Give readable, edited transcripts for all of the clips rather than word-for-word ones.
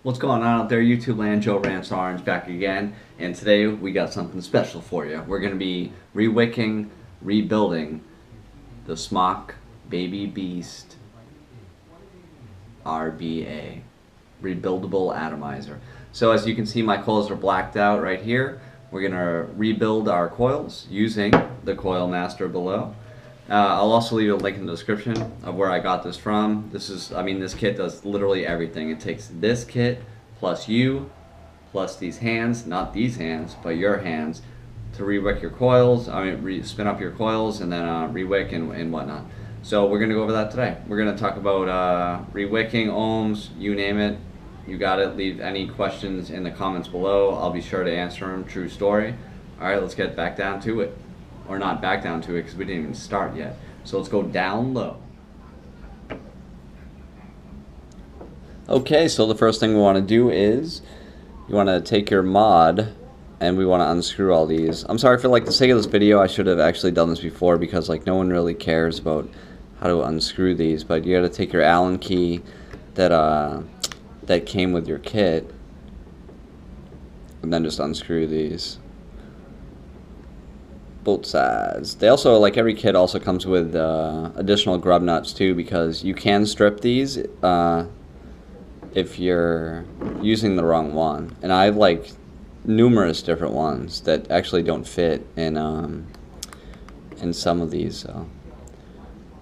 What's going on out there, YouTube land? Joe Rants Orange back again, and today we got something special for you. We're going to be re-wicking, rebuilding the Smok Baby Beast RBA, rebuildable atomizer. So as you can see, my coils are blacked out right here. We're going to rebuild our coils using the coil master below. I'll also leave a link in the description of where I got this from. This kit does literally everything. It takes this kit plus you, plus these hands, not these hands, but your hands, to re-wick your coils, spin up your coils, and then re-wick and whatnot. So we're going to go over that today. We're going to talk about re-wicking, ohms, you name it. You got it. Leave any questions in the comments below. I'll be sure to answer them. True story. Alright, let's get back down to it. Or not back down to it, because we didn't even start yet. So let's go down low. Okay, so the first thing we want to do is you want to take your mod and we want to unscrew all these. I'm sorry for the sake of this video, I should have actually done this before because no one really cares about how to unscrew these, but you got to take your Allen key that came with your kit and then just unscrew these. Both sides. They also, every kit also comes with additional grub nuts too, because you can strip these if you're using the wrong one. And I have numerous different ones that actually don't fit in some of these. So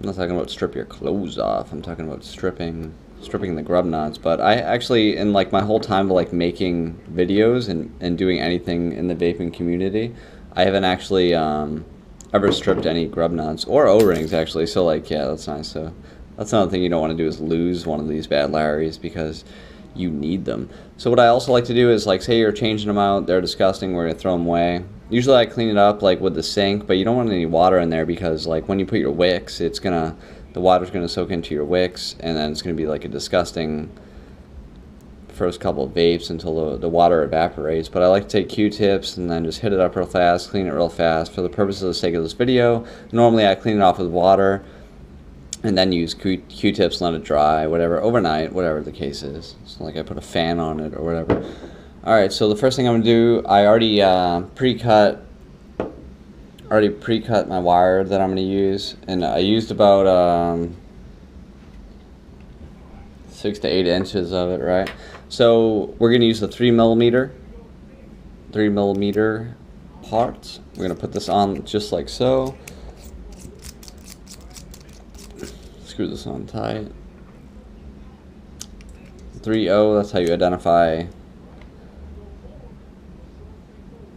I'm not talking about strip your clothes off. I'm talking about stripping the grub nuts. But I actually, in my whole time of making videos and doing anything in the vaping community, I haven't actually ever stripped any grub nuts or O-rings actually. So yeah, that's nice. So that's another thing you don't want to do, is lose one of these bad Larrys, because you need them. So what I also like to do is say you're changing them out, they're disgusting, we're gonna throw them away. Usually I clean it up with the sink, but you don't want any water in there, because when you put your wicks, the water's gonna soak into your wicks, and then it's gonna be a disgusting first couple of vapes until the water evaporates. But I like to take Q-tips and then just hit it up real fast, clean it real fast. For the purposes of the sake of this video, normally I clean it off with water and then use Q-tips and let it dry, whatever, overnight, whatever the case is. So I put a fan on it or whatever. Alright, so the first thing I'm going to do, I already pre-cut my wire that I'm going to use, and I used about 6 to 8 inches of it, right? So we're going to use the 3mm parts. We're going to put this on just like so. Screw this on tight. 3/0, that's how you identify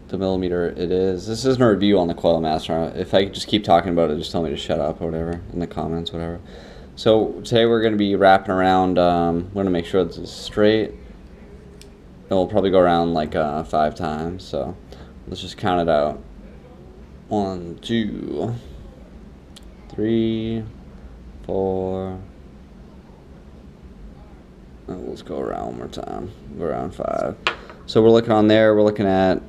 the millimeter it is. This isn't a review on the Coil Master. If I just keep talking about it, just tell me to shut up or whatever in the comments, whatever. So today we're going to be wrapping around, we're going to make sure it's straight. And we'll probably go around 5 times, so let's just count it out. 1, 2, 3, 4. And let's go around one more time. Go around 5. So we're looking on there, we're looking at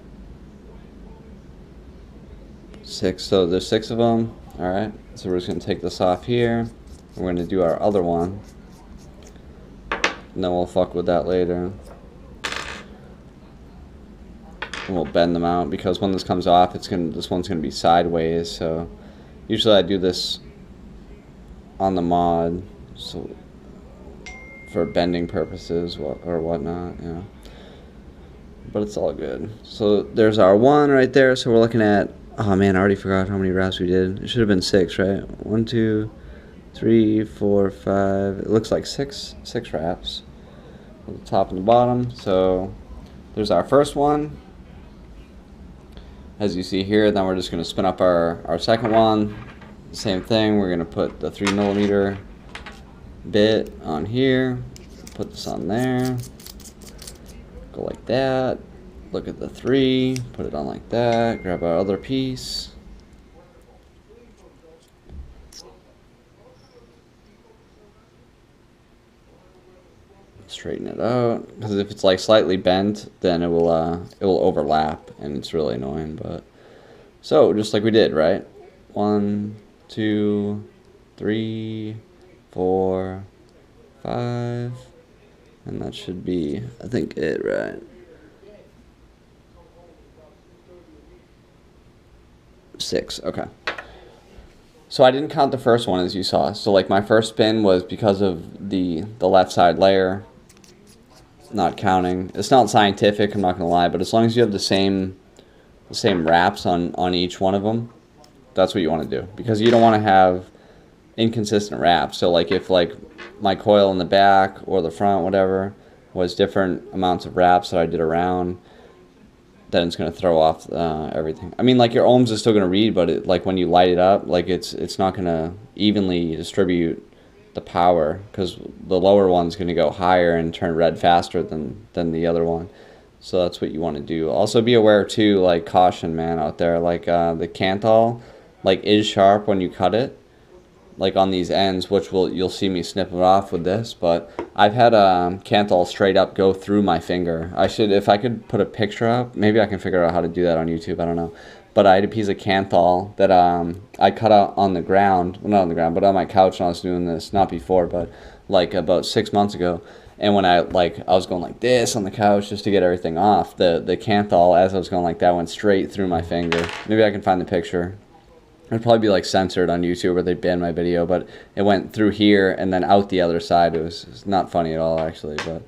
6, so there's 6 of them. Alright, so we're just going to take this off here. We're going to do our other one, and then we'll fuck with that later. And we'll bend them out, because when this comes off, this one's going to be sideways. So usually I do this on the mod, so for bending purposes or whatnot, But it's all good. So there's our one right there. So we're looking at, oh man, I already forgot how many wraps we did. It should have been 6, right? 1, 2, 3, 4, 5. It looks like 6 wraps. The top and the bottom. So there's our first one, as you see here. Then we're just going to spin up our second one. Same thing. We're going to put the 3mm bit on here. Put this on there. Go like that. Look at the 3. Put it on like that. Grab our other piece. Straighten it out, because if it's slightly bent, then it will overlap, and it's really annoying. But so just like we did, right? 1, 2, 3, 4, 5, And that should be, I think, it, right? 6, okay. So I didn't count the first one, as you saw. So like my first spin was because of the left side layer, not counting. It's not scientific, I'm not gonna lie, but as long as you have the same wraps on each one of them, that's what you want to do, because you don't want to have inconsistent wraps. So like if like my coil in the back or the front, whatever, was different amounts of wraps that I did around, then it's going to throw off everything. I mean, like your ohms is still going to read, but it, like when you light it up, like it's not going to evenly distribute the power, because the lower one's going to go higher and turn red faster than the other one. So that's what you want to do. Also be aware too, like caution, man, out there, like the Kanthal like is sharp when you cut it, like on these ends, which you'll see me snip it off with this, but I've had Kanthal straight up go through my finger. If I could put a picture up, maybe I can figure out how to do that on YouTube, I don't know. But I had a piece of Kanthal that I cut out on the ground, well, not on the ground, but on my couch when I was doing this, not before, but like about 6 months ago. And when I was going like this on the couch just to get everything off, the Kanthal, as I was going like that, went straight through my finger. Maybe I can find the picture. It'd probably be like censored on YouTube or they ban my video, but it went through here and then out the other side. It was not funny at all, actually. But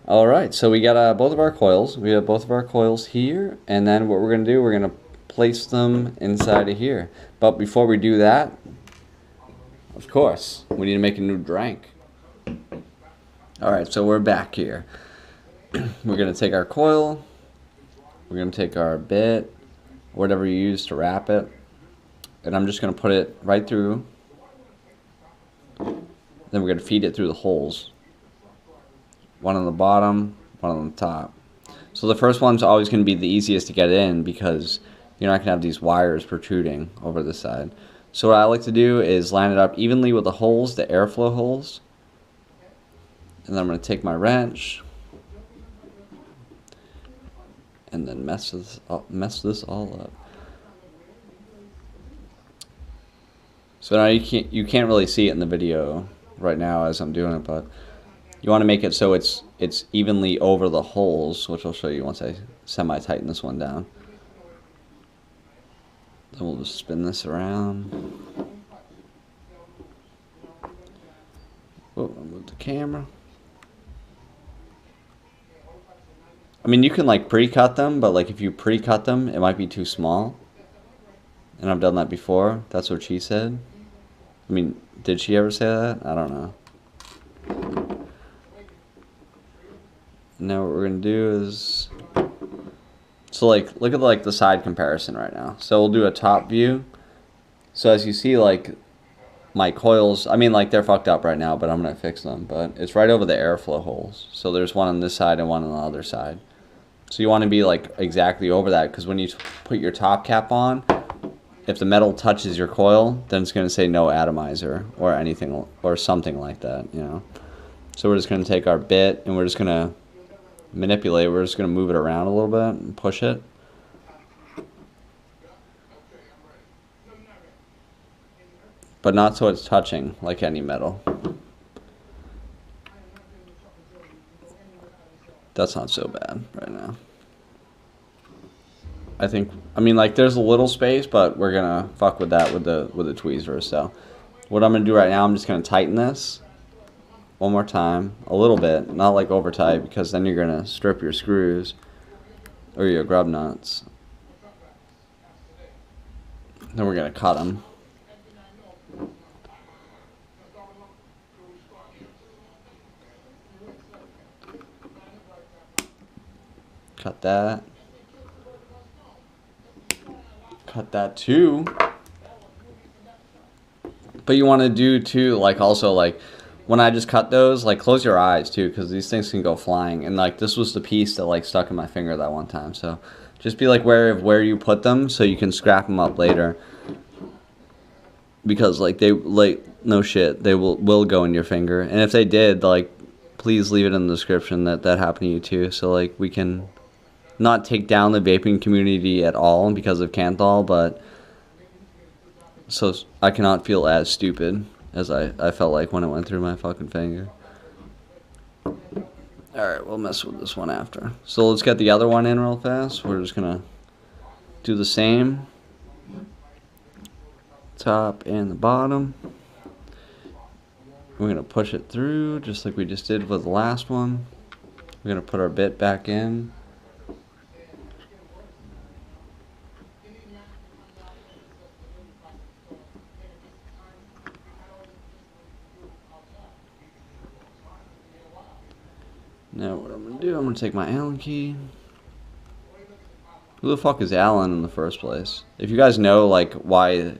all right, so we got both of our coils. We have both of our coils here, and then what we're gonna do, we're gonna place them inside of here. But before we do that, of course, we need to make a new drink. All right, so we're back here. We're gonna take our coil. We're gonna take our bit, whatever you use to wrap it. And I'm just going to put it right through. Then we're going to feed it through the holes. One on the bottom, one on the top. So the first one's always going to be the easiest to get in, because you're not going to have these wires protruding over the side. So what I like to do is line it up evenly with the holes, the airflow holes. And then I'm going to take my wrench and then mess this all up. So now you can't really see it in the video right now as I'm doing it, but you want to make it so it's evenly over the holes, which I'll show you once I semi-tighten this one down. Then we'll just spin this around. Oh, I'll move the camera. I mean, you can like pre-cut them, but like if you pre-cut them, it might be too small. And I've done that before. That's what she said. I mean, did she ever say that? I don't know. Now what we're going to do is... So, like, look at, like, the side comparison right now. So we'll do a top view. So as you see, like, my coils... I mean, like, they're fucked up right now, but I'm going to fix them. But it's right over the airflow holes. So there's one on this side and one on the other side. So you want to be, like, exactly over that, because when you put your top cap on... If the metal touches your coil, then it's going to say no atomizer or anything or something like that, you know. So we're just going to take our bit and we're just going to manipulate. We're just going to move it around a little bit and push it. But not so it's touching like any metal. That's not so bad right now. I mean, like, there's a little space, but we're gonna fuck with that with the tweezers. So what I'm gonna do right now, I'm just gonna tighten this one more time, a little bit, not like over tight, because then you're gonna strip your screws or your grub nuts. Then we're gonna cut them. Cut that. Cut that too. But you want to do too, like, also, like, when I just cut those, like, close your eyes too, because these things can go flying. And like, this was the piece that like stuck in my finger that one time. So just be like wary of where you put them so you can scrap them up later. Because like they, like, no shit, they will go in your finger. And if they did, like, please leave it in the description that happened to you too, so like we can not take down the vaping community at all because of Kanthal, but so I cannot feel as stupid as I felt like when it went through my fucking finger. Alright, we'll mess with this one after. So let's get the other one in real fast. We're just gonna do the same. Top and the bottom. We're gonna push it through just like we just did with the last one. We're gonna put our bit back in. Now what I'm going to do, I'm going to take my Allen key. Who the fuck is Allen in the first place? If you guys know, like, why,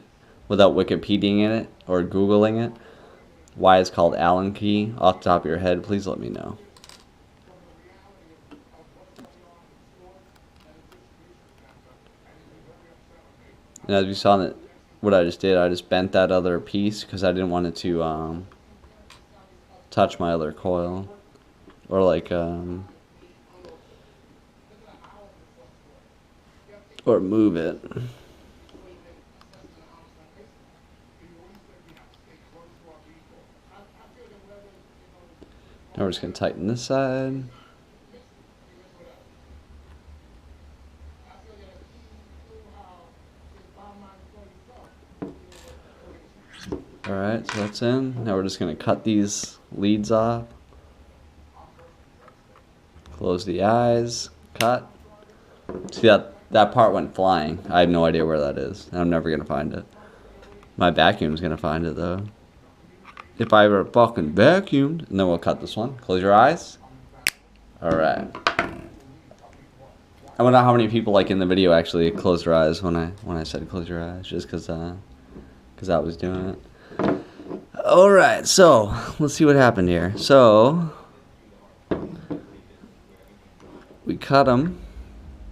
without Wikipediaing it, or Googling it, why it's called Allen key, off the top of your head, please let me know. And as you saw that, what I just did, I just bent that other piece, because I didn't want it to, touch my other coil. Or like, or move it. Now we're just going to tighten this side. Alright, so that's in. Now we're just going to cut these leads off. Close the eyes. Cut. See, that part went flying. I have no idea where that is. And I'm never going to find it. My vacuum's going to find it, though. If I ever fucking vacuumed. And then we'll cut this one. Close your eyes. Alright. I wonder how many people, like, in the video actually closed their eyes when I said close your eyes. Just because I was doing it. Alright, so let's see what happened here. So we cut them,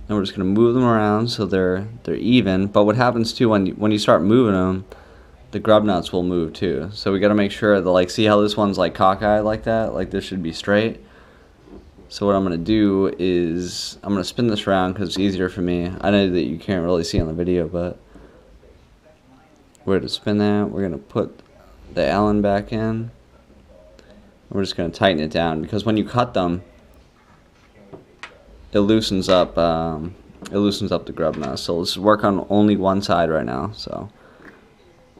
and we're just gonna move them around so they're even. But what happens too when you start moving them, the grub nuts will move too. So we gotta make sure that, like, see how this one's like cockeyed like that? Like this should be straight. So what I'm gonna do is I'm gonna spin this around because it's easier for me. I know that you can't really see on the video, but we're gonna spin that. We're gonna put the Allen back in. We're just gonna tighten it down because when you cut them, it loosens up the grub nut. So let's work on only one side right now. So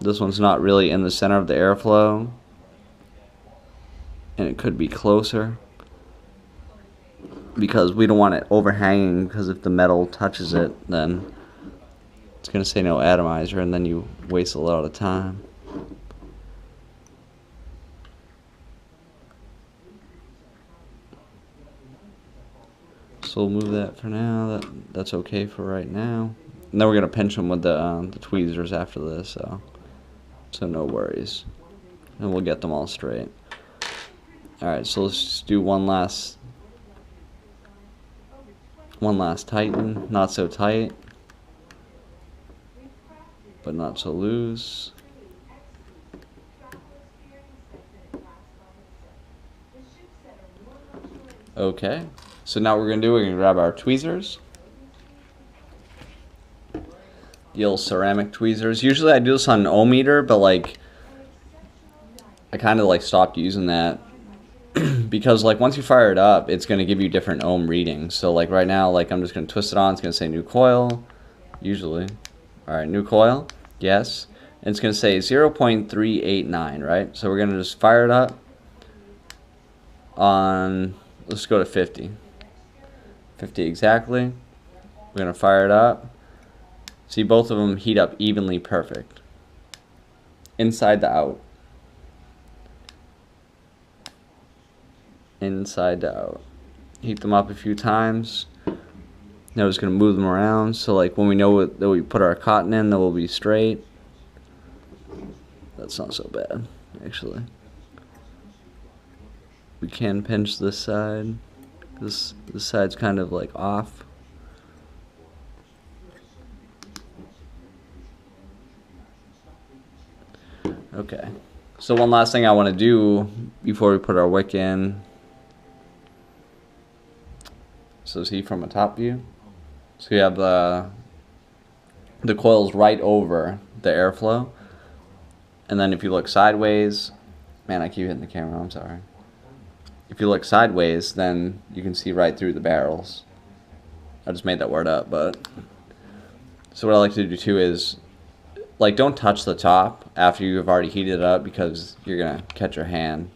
this one's not really in the center of the airflow, and it could be closer because we don't want it overhanging, because if the metal touches it, then it's gonna say no atomizer, and then you waste a lot of time. So we'll move that for now. That's okay for right now. And then we're gonna pinch them with the tweezers after this, so no worries. And we'll get them all straight. All right, so let's just do one last tighten. Not so tight, but not so loose. Okay. So now what we're going to do, we're going to grab our tweezers. The old ceramic tweezers. Usually I do this on an ohm meter, but like I kind of like stopped using that because like once you fire it up, it's going to give you different ohm readings. So like right now, like I'm just going to twist it on. It's going to say new coil, usually. All right, new coil. Yes. And it's going to say 0.389, right? So we're going to just fire it up on, let's go to 50. 50 exactly. We're going to fire it up. See, both of them heat up evenly perfect. Inside to out. Inside to out. Heat them up a few times. Now we're just going to move them around. So like when we know that we put our cotton in, that will be straight. That's not so bad, actually. We can pinch this side. This side's kind of like off. Okay. So one last thing I want to do before we put our wick in. So see from a top view. So you have the coils right over the airflow. And then if you look sideways, man, I keep hitting the camera, I'm sorry. if you look sideways, then you can see right through the barrels. I just made that word up, but so what I like to do too is, like, don't touch the top after you've already heated it up, because you're gonna catch your hand.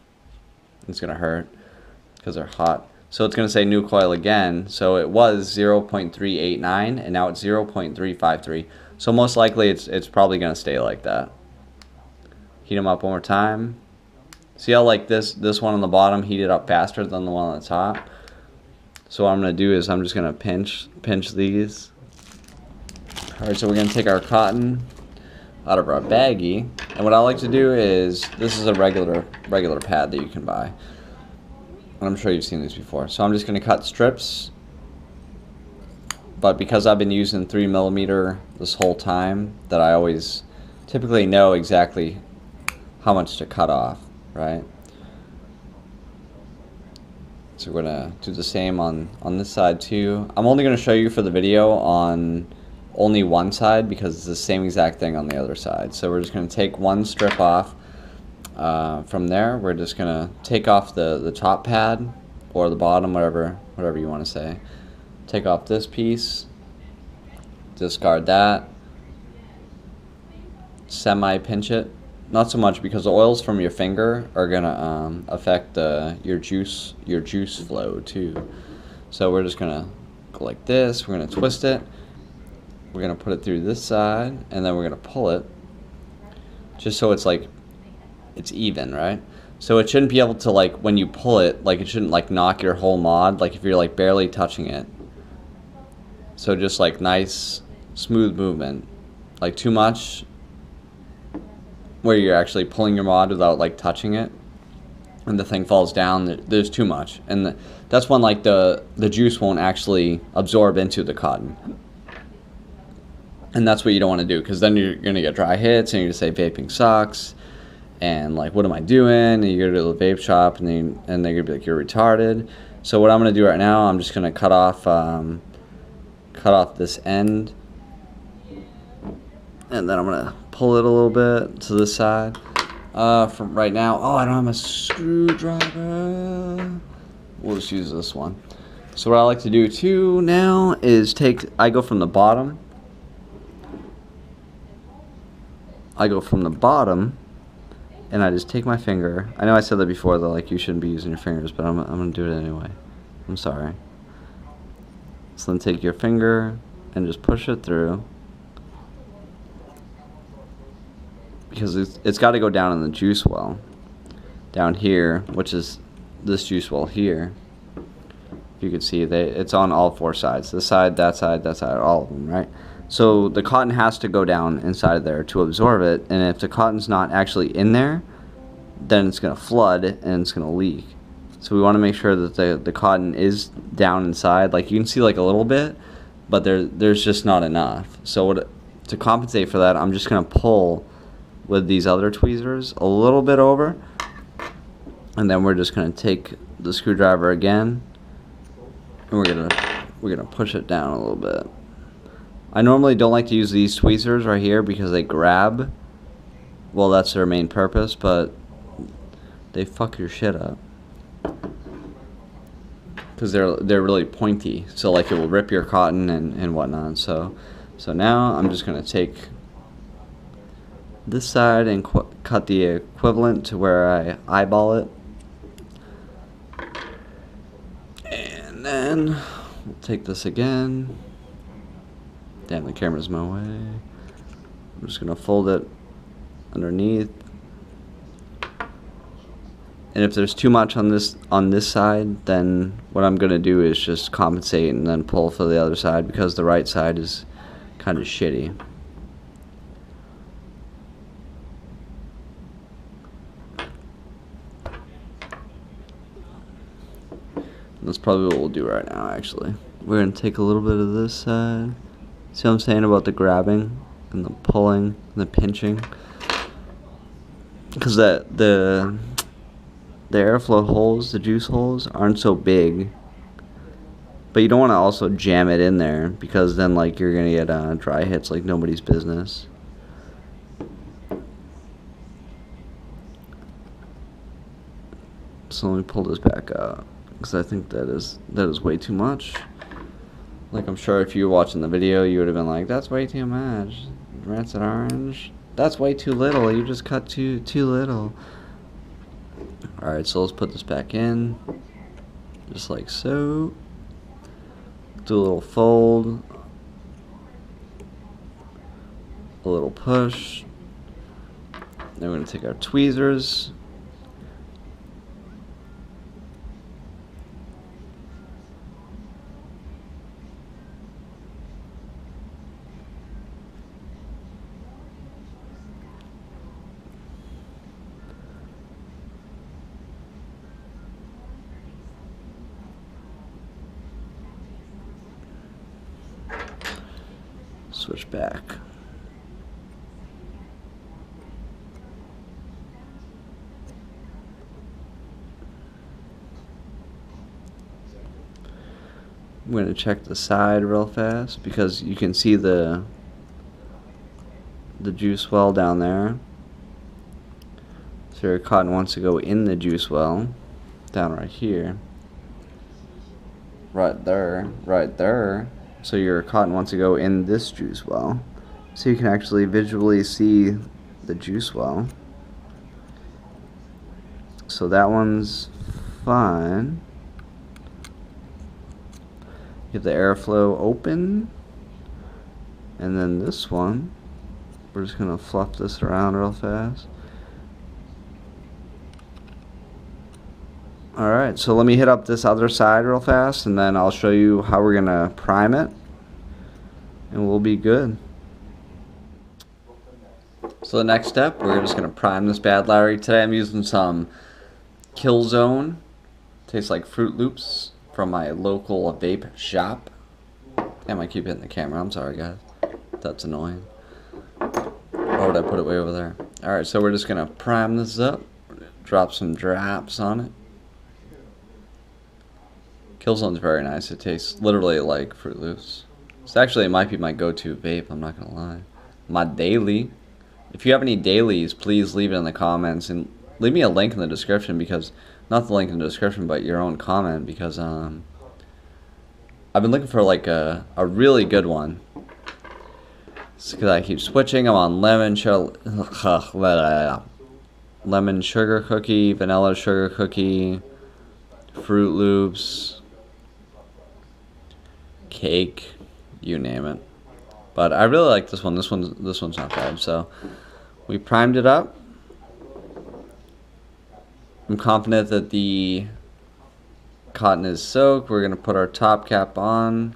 It's gonna hurt because they're hot. So it's gonna say new coil again. So it was 0.389 and now it's 0.353. So most likely it's probably gonna stay like that. Heat them up one more time. See how like this one on the bottom heated up faster than the one on the top? So what I'm gonna do is I'm just gonna pinch these. Alright, so we're gonna take our cotton out of our baggie, and what I like to do is, this is a regular pad that you can buy, and I'm sure you've seen these before. So I'm just gonna cut strips, but because I've been using 3mm this whole time, that I always typically know exactly how much to cut off, right? So we're gonna do the same on this side too. I'm only gonna show you for the video on only one side because it's the same exact thing on the other side. So we're just gonna take one strip off. From there, we're just gonna take off the top pad or the bottom, whatever you want to say. Take off this piece, discard that, semi-pinch it. Not so much, because the oils from your finger are gonna affect your juice flow too. So we're just gonna go like this. We're gonna twist it. We're gonna put it through this side, and then we're gonna pull it, just so it's like it's even, right? So it shouldn't be able to, like, when you pull it, like, it shouldn't like knock your whole mod, like if you're like barely touching it. So just like nice smooth movement. Like too much where you're actually pulling your mod without like touching it, and the thing falls down, there's too much, and that's when like the juice won't actually absorb into the cotton. And that's what you don't want to do, because then you're gonna get dry hits and you're gonna say vaping sucks and like, what am I doing? And you go to the vape shop and they're gonna be like, you're retarded. So what I'm gonna do right now, I'm just gonna cut off this end, and then I'm gonna pull it a little bit to this side. From right now, oh, I don't have a screwdriver. We'll just use this one. So what I like to do too now is I go from the bottom. And I just take my finger. I know I said that before, that like you shouldn't be using your fingers, but I'm gonna do it anyway. I'm sorry. So then take your finger and just push it through, because it's got to go down in the juice well down here, which is this juice well here. You can see that it's on all four sides, this side, that side, all of them, right? So the cotton has to go down inside there to absorb it, and if the cotton's not actually in there, then it's going to flood and it's going to leak. So we want to make sure that the cotton is down inside. Like you can see like a little bit, but there's just not enough. So to compensate for that, I'm just going to pull with these other tweezers a little bit over, and then we're just going to take the screwdriver again, and we're gonna push it down a little bit. I normally don't like to use these tweezers right here because they grab. Well, that's their main purpose, but they fuck your shit up, because they're really pointy. So like it will rip your cotton and whatnot. So now I'm just gonna take this side and cut the equivalent to where I eyeball it, and then we'll take this again. Damn, the camera's my way. I'm just gonna fold it underneath, and if there's too much on this side, then what I'm gonna do is just compensate and then pull for the other side, because the right side is kind of shitty. That's probably what we'll do right now, actually. We're gonna take a little bit of this side. See what I'm saying about the grabbing and the pulling and the pinching? Because the airflow holes, the juice holes, aren't so big. But you don't want to also jam it in there, because then like you're gonna get dry hits like nobody's business. so let me pull this back out, because I think that is way too much. Like, I'm sure if you were watching the video, you would have been like, that's way too much. Rancid orange. That's way too little. You just cut too little. Alright, so let's put this back in. Just like so. Do a little fold. A little push. Then we're going to take our tweezers. Switch back. I'm going to check the side real fast because you can see the juice well down there. So your cotton wants to go in the juice well, down right here. Right there, right there. So your cotton wants to go in this juice well. So you can actually visually see the juice well. So that one's fine. Get the airflow open. And then this one, we're just going to fluff this around real fast. Alright, so let me hit up this other side real fast, and then I'll show you how we're going to prime it, and we'll be good. So the next step, we're just going to prime this bad Larry. Today I'm using some Kill Zone. Tastes like Fruit Loops from my local vape shop. Damn, I keep hitting the camera. I'm sorry, guys. That's annoying. Why would I put it way over there? Alright, so we're just going to prime this up. Drop some drops on it. Killzone's very nice. It tastes literally like Fruit Loops. It might be my go-to vape, I'm not gonna lie. My daily. If you have any dailies, please leave it in the comments and leave me a link in the description, because not the link in the description, but your own comment, because I've been looking for like a really good one. It's because I keep switching. I'm on lemon sugar cookie, vanilla sugar cookie, Fruit Loops, cake, you name it. But I really like this one. This one's not bad. So we primed it up. I'm confident that the cotton is soaked. We're gonna put our top cap on.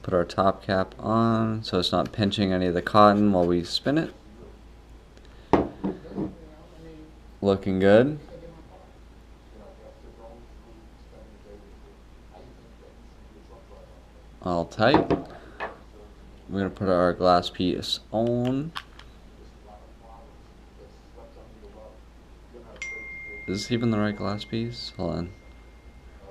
Put our top cap on so it's not pinching any of the cotton while we spin it. Looking good. All tight. We're going to put our glass piece on. Is this even the right glass piece? Hold on.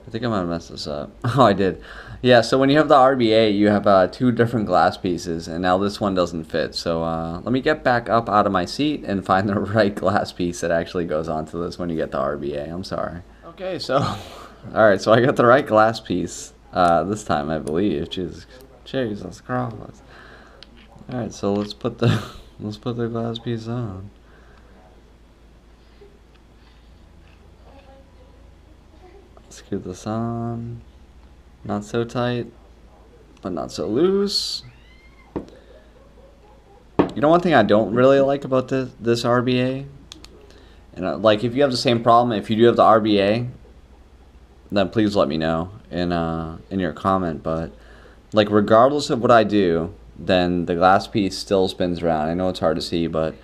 I think I might have messed this up. Oh, I did. Yeah, so when you have the RBA, you have 2 different glass pieces, and now this one doesn't fit. So let me get back up out of my seat and find the right glass piece that actually goes onto this when you get the RBA. I'm sorry. Okay, so alright, so I got the right glass piece this time, I believe. Jesus Christ. Alright, so let's put the glass piece on. Screw this on. Not so tight, but not so loose. You know, one thing I don't really like about this RBA, and like if you have the same problem, if you do have the RBA, then please let me know in your comment. But like regardless of what I do, then the glass piece still spins around. I know it's hard to see, but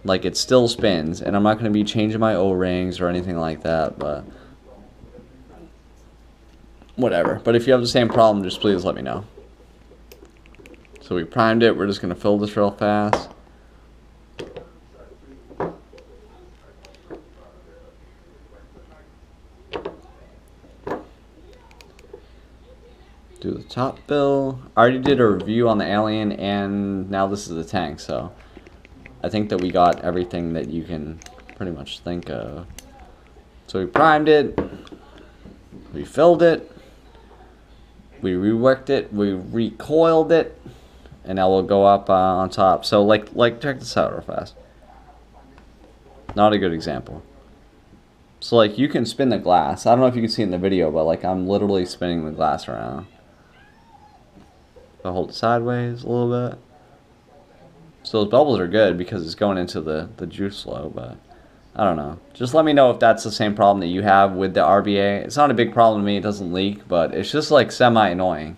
like it still spins, and I'm not going to be changing my O-rings or anything like that, but whatever. But if you have the same problem, just please let me know. So we primed it. We're just going to fill this real fast. Do the top bill. I already did a review on the Alien, and now this is the tank, so I think that we got everything that you can pretty much think of. So we primed it, we filled it, we reworked it, we recoiled it, and now we'll go up on top. So like check this out real fast. Not a good example. So like you can spin the glass. I don't know if you can see in the video, but like I'm literally spinning the glass around. I'll hold it sideways a little bit. So those bubbles are good because it's going into the juice flow, but I don't know. Just let me know if that's the same problem that you have with the RBA. It's not a big problem to me. It doesn't leak, but it's just like semi-annoying.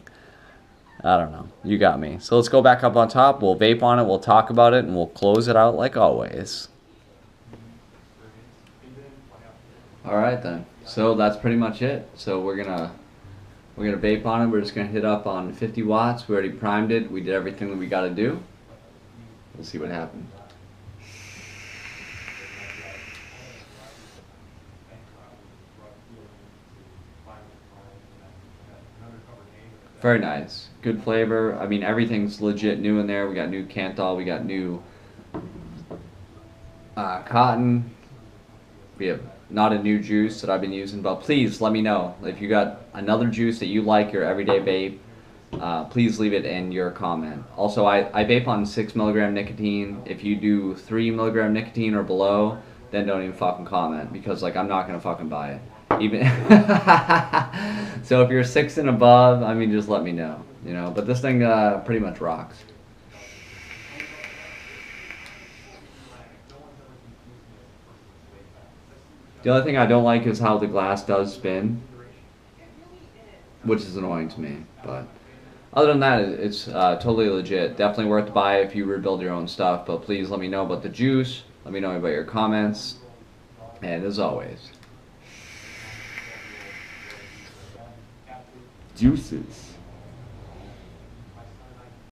I don't know. You got me. So let's go back up on top. We'll vape on it. We'll talk about it, and we'll close it out like always. All right then. So that's pretty much it. So we're gonna vape on it. We're just gonna hit up on 50 watts. We already primed it. We did everything that we got to do. We'll see what happens. Very nice. Good flavor. I mean, everything's legit new in there. We got new Canthal. We got new cotton. We have not a new juice that I've been using, but please let me know if you got another juice that you like your everyday vape. Please leave it in your comment. Also, I vape on 6 milligram nicotine. If you do 3 milligram nicotine or below, then don't even fucking comment, because like I'm not gonna fucking buy it. Even so, if you're 6 and above, I mean, just let me know, you know. But this thing pretty much rocks. The other thing I don't like is how the glass does spin, which is annoying to me. But other than that, it's totally legit. Definitely worth to buy if you rebuild your own stuff. But please let me know about the juice. Let me know about your comments. And as always, juices.